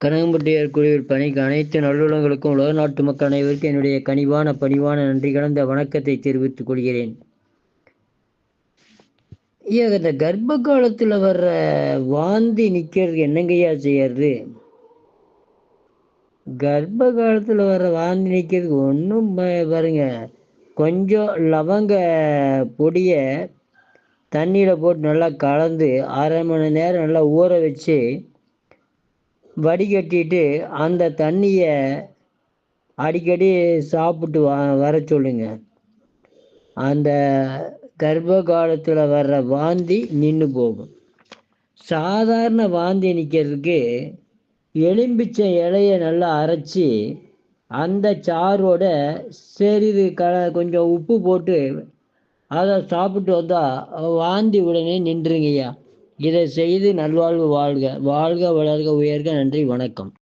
கனகம்பட்டியார் குழுவில் பணிக்கு அனைத்து நல்லுள்ளங்களுக்கும் உலக நாட்டு மக்கள் அனைவருக்கும் என்னுடைய கனிவான பணிவான நன்றி கலந்த வணக்கத்தை தெரிவித்துக் கொள்கிறேன். ஐயா, இந்த கர்ப்ப காலத்தில் வர்ற வாந்தி நிற்கிறதுக்கு என்னங்கய்யா செய்யறது? கர்ப்ப காலத்தில் வர்ற வாந்தி நிற்கிறதுக்கு ஒன்றும் பாருங்க, கொஞ்சம் லவங்க பொடியை தண்ணியில் போட்டு நல்லா கலந்து 1/2 மணி நேரம் நல்லா ஊற வச்சு வடிகட்டிட்டு அந்த தண்ணியை அடிக்கடி சாப்பிட்டு வர சொல்லுங்க. அந்த கர்ப்ப காலத்தில் வர்ற வாந்தி நின்று போகும். சாதாரண வாந்தி நிற்கிறதுக்கு எலும்பிச்சை இலையை நல்லா அரைச்சி அந்த சாரோட சிறிது கொஞ்சம் உப்பு போட்டு அதை சாப்பிட்டு வந்தால் வாந்தி உடனே நின்றுங்கய்யா. இதை செய்து நல்வாழ்வு வாழ்க. வாழ்க வளர்க உயர்க. நன்றி, வணக்கம்.